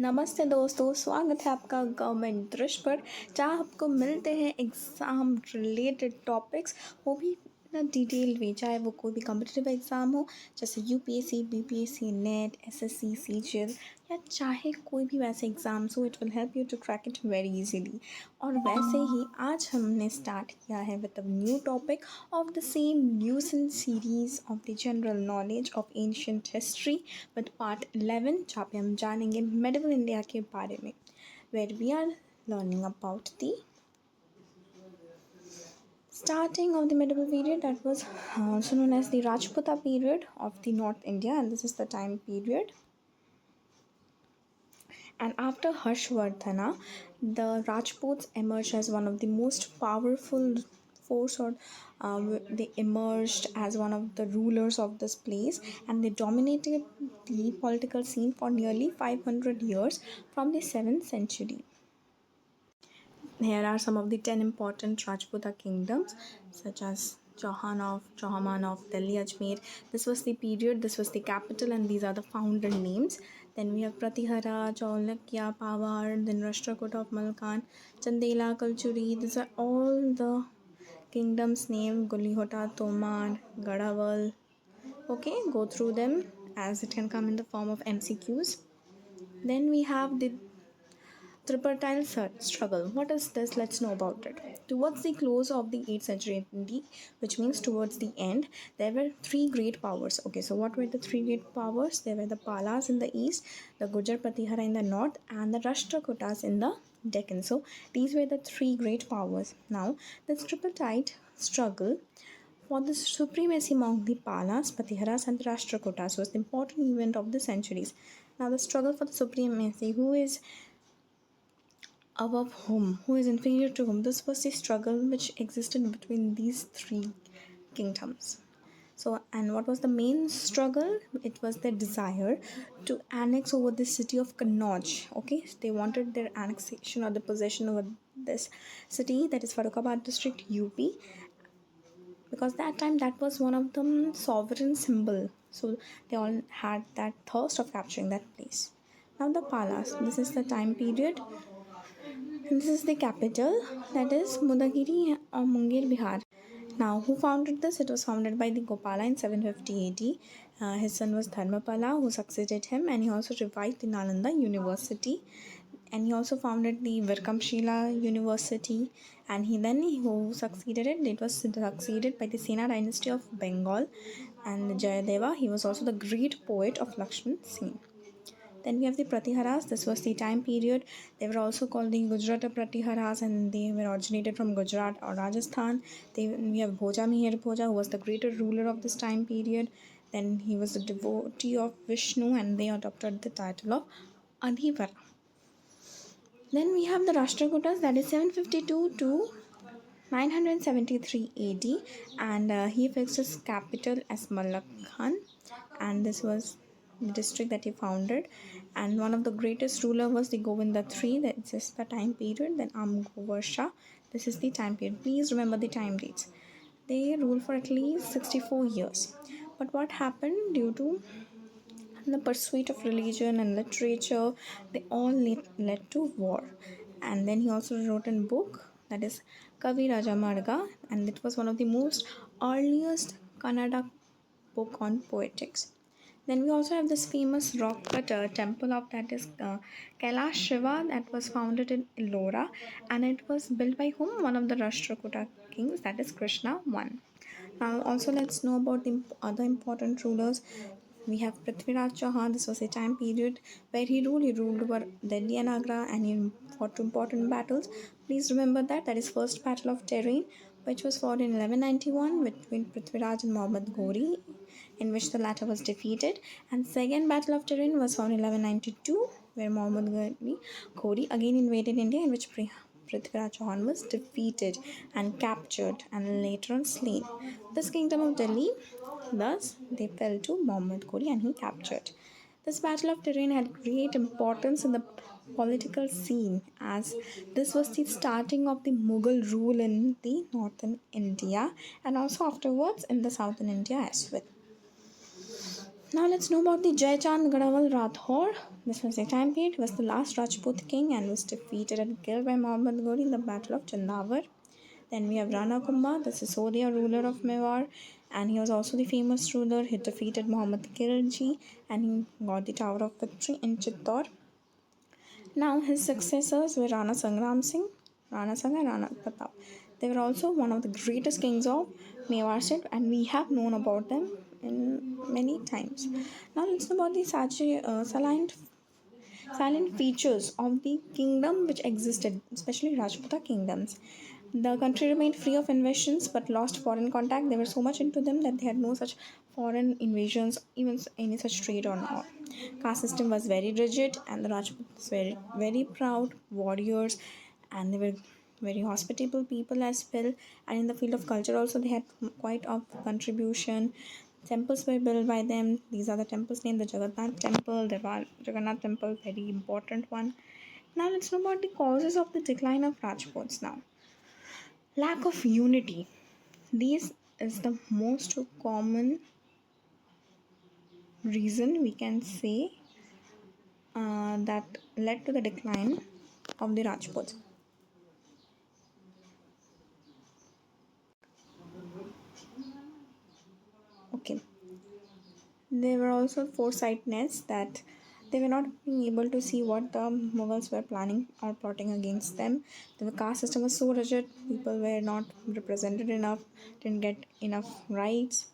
नमस्ते दोस्तों, स्वागत है आपका गवर्नमेंट दृश्य पर, जहाँ आपको मिलते हैं एग्ज़ाम रिलेटेड टॉपिक्स, वो भी ना डिटेल वे, चाहे वो कोई भी कॉम्पिटिटिव एग्ज़ाम हो जैसे UPSC, BPSC, NET, SSC, CGL या चाहे कोई भी वैसे एग्ज़ाम्स हो। It will help you to crack it very easily. और वैसे ही आज हमने स्टार्ट किया है with a new topic of the same Lucent series of the general knowledge of ancient history with part 11, जहाँ पे हम जानेंगे मेडिवल इंडिया के बारे में, where we are learning about the starting of the medieval period, that was also known as the Rajputa period of the North India, and this is the time period. And after Harshvardhana, the Rajputs emerged as one of the most powerful force, or they emerged as one of the rulers of this place, and they dominated the political scene for nearly 500 years from the 7th century. Here are some of the 10 important Rajputa kingdoms, such as Chauhan of Delhi, Ajmer. This was the period, this was the capital, and these are the founder names. Then we have Pratihara, Chalukyas, Pawar, then Rashtrakutas of Malkan, Chandela, Kalchuri. These are all the kingdoms name. Gulihota, Tomar, Gadaval. Okay, go through them as it can come in the form of MCQs. Then we have the tripartite struggle. What is this? Let's know about it. Towards the close of the 8th century AD, which means towards the end, there were three great powers. Okay, so what were the three great powers? There were the Palas in the east, the Gurjara-Pratiharas in the north, and the Rashtrakutas in the Deccan. So these were the three great powers. Now, this tripartite struggle for the supremacy among the Palas, Pratiharas, and the Rashtrakutas was the important event of the centuries. Now, the struggle for the supremacy, who is above whom, who is inferior to whom. This was the struggle which existed between these three kingdoms. So, and what was the main struggle? It was their desire to annex over the city of Kannauj. Okay, they wanted their annexation or the possession over this city, that is Farrukhabad district, UP, because that time that was one of the sovereign symbol. So they all had that thirst of capturing that place. Now the Palas. This is the time period. And this is the capital, that is Mudagiri or Munger, Bihar. Now, who founded this? It was founded by the Gopala in 750 AD. His son was Dharmapala, who succeeded him, and he also revived the Nalanda University. And he also founded the Virkamshila University. And who succeeded it? It was succeeded by the Sena dynasty of Bengal. And Jayadeva, he was also the great poet of Lakshman Sen. Then we have the Pratiharas. This was the time period. They were also called the Gurjara-Pratiharas, and they were originated from Gujarat or Rajasthan. We have Bhoja Mihir Bhoja, who was the greater ruler of this time period. Then he was a devotee of Vishnu, and they adopted the title of Adhivara. Then we have the Rashtrakutas, that is 752 to 973 AD, and he fixed his capital as Malakhan, and this was the district that he founded. And one of the greatest ruler was the Govinda III. That is the time period. Then Amgovarsha. This is the time period. Please remember the time dates. They ruled for at least 64 years. But what happened due to the pursuit of religion and literature, they all led to war. And then he also wrote a book, that is Kavi Rajamarga, and it was one of the most earliest Kannada book on poetics. Then we also have this famous rock cut temple of, that is Kailash Shiva, that was founded in Ellora, and it was built by whom? One of the Rashtrakuta kings, that is Krishna I. Now also let's know about the other important rulers. We have Prithviraj Chauhan. This was a time period where he ruled. He ruled over Delhi and Agra, and he fought two important battles. Please remember that. That is first battle of Terrain, which was fought in 1191 between Prithviraj and Muhammad Ghori, in which the latter was defeated. And second battle of Terrain was found in 1192, where Muhammad Ghori again invaded India, in which Prithviraj Chauhan was defeated and captured and later on slain. This kingdom of Delhi, thus, they fell to Muhammad Ghori and he captured. This battle of Terrain had great importance in the political scene, as this was the starting of the Mughal rule in the northern India and also afterwards in the southern India as well. Now let's know about the Jaichand Gadaval Rathore. This was the time period. He was the last Rajput king and was defeated and killed by Muhammad Ghori in the Battle of Chandavar. Then we have Rana Kumbha, the Sisodia ruler of Mewar, and he was also the famous ruler. He defeated Muhammad Khilji and he got the Tower of Victory in Chittor. Now his successors were Rana Sangram Singh, Rana Sangha and Rana Pratap. They were also one of the greatest kings of Mewar state and we have known about them in many times. Now let's know about the silent features of the kingdom which existed, especially Rajputa kingdoms. The country remained free of invasions but lost foreign contact. They were so much into them that they had no such foreign invasions, even any such trade or not. Caste system was very rigid, and the Rajputs were very proud warriors, and they were very hospitable people as well. And in the field of culture, also they had quite a contribution. Temples were built by them. These are the temples named the Jagannath Temple, the Jagannath Temple, very important one. Now let's know about the causes of the decline of Rajputs. Now, lack of unity. This is the most common reason we can say that led to the decline of the Rajputs. Okay, they were also foresightness that they were not being able to see what the Mughals were planning or plotting against them. The caste system was so rigid, people were not represented enough, didn't get enough rights,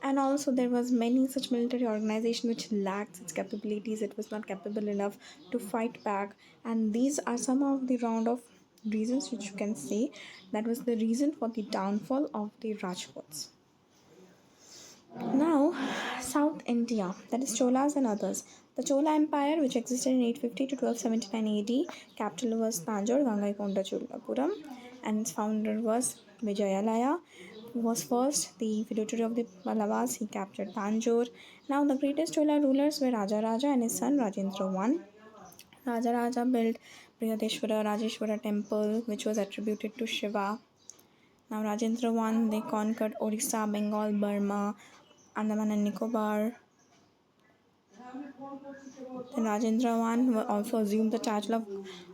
and also there was many such military organization which lacked its capabilities. It was not capable enough to fight back, and these are some of the round of reasons which you can say that was the reason for the downfall of the Rajputs. Now, South India, that is Cholas and others. The Chola Empire, which existed in 850 to 1279 AD, capital was Tanjore, Gangaikonda Cholapuram, and its founder was Vijayalaya, who was first the feudatory of the Pallavas. He captured Tanjore. Now, the greatest Chola rulers were Raja Raja and his son Rajendra I. Raja Raja built Brihadeshwara Rajeshwara temple, which was attributed to Shiva. Now, Rajendra I, they conquered Orissa, Bengal, Burma, Andaman and Nicobar. Then Rajendra I also assumed the title of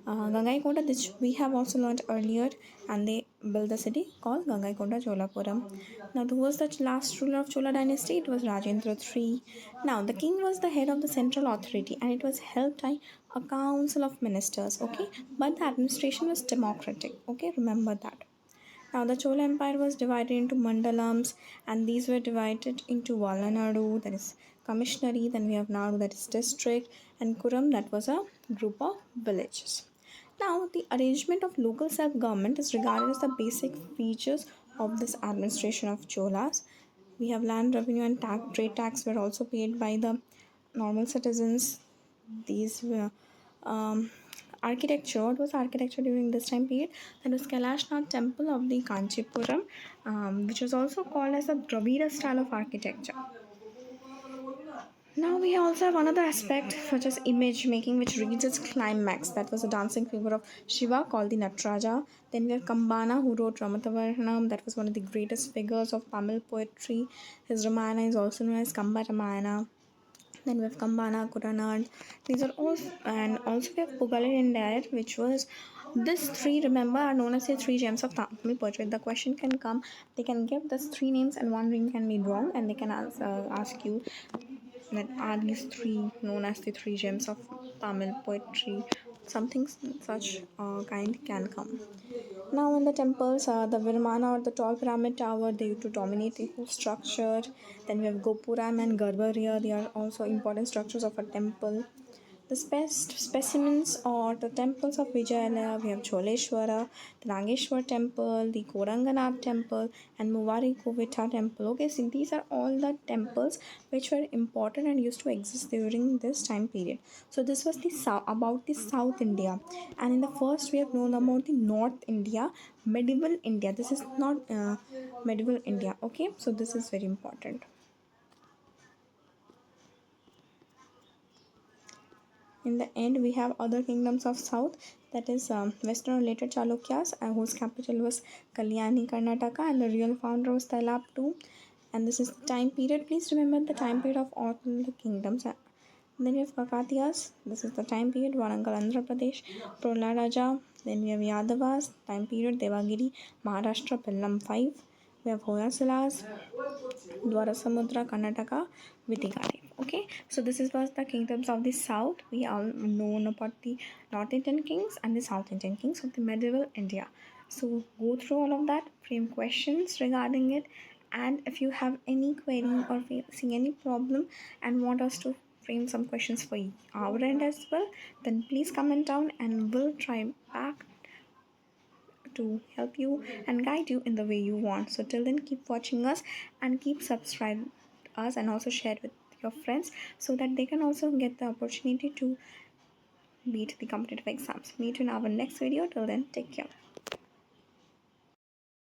Gangaikonda, which we have also learned earlier, and they built the city called Gangaikonda Cholapuram. Now, who was the last ruler of Chola dynasty? It was Rajendra III. Now, the king was the head of the central authority, and it was held by a council of ministers. Okay, but the administration was democratic. Okay, remember that. Now, the Chola Empire was divided into mandalams, and these were divided into Valanadu, that is commissionary, then we have Nadu, that is district, and Kuram, that was a group of villages. Now, the arrangement of local self government is regarded as the basic features of this administration of Cholas. We have land revenue and trade tax were also paid by the normal citizens. These were architecture. What was architecture during this time period? That was Kailashnath temple of the Kanchipuram, which was also called as the Dravida style of architecture. Now we also have another aspect such as image making, which reaches its climax. That was a dancing figure of Shiva called the Natraja. Then we have Kambana, who wrote Ramatavarnam. That was one of the greatest figures of Tamil poetry. His Ramayana is also known as Kamba Ramayana. Then we have Kambana, Kuranad. These are all, and also we have Pugalir and Dayat, which was these three. Remember, are known as the three gems of Tamil poetry. The question can come; they can give these three names, and one name can be wrong, and they can ask you that are these three known as the three gems of Tamil poetry. Something such kind can come. Now in the temples, the Virmana or the tall pyramid tower, they used to dominate the whole structure. Then we have Gopuram and Garbhagriha, they are also important structures of a temple. The best specimens are the temples of Vijayalaya. We have Choleshwara, the Nageshwar temple, the Koranganath temple, and Muvari Kovita temple. Okay, so these are all the temples which were important and used to exist during this time period. So this was the about the South India, and in the first we have known about the North India, medieval India. This is not medieval India. Okay, so this is very important. In the end, we have other kingdoms of south, that is western or later Chalukyas, whose capital was Kalyani, Karnataka, and the real founder was Tailaptu. and this is the time period. Please remember the time period of all the kingdoms. Then we have Kakatiyas. This is the time period. Warangal, Andhra Pradesh. Prola Raja. Then we have Yadavas. Time period. Devagiri, Maharashtra, Pellam 5. We have Hoysalas, Dwarasamudra, Karnataka, Vitigari. Okay, so this is was the kingdoms of the south. We all known about the North Indian kings and the South Indian kings of the medieval India. So go through all of that, frame questions regarding it, and if you have any query or facing any problem and want us to frame some questions for our end as well, then please comment down and we'll try back to help you and guide you in the way you want. So till then, keep watching us and keep subscribe us, and also share with your friends so that they can also get the opportunity to beat the competitive exams. Meet you in our next video. Till then, take care.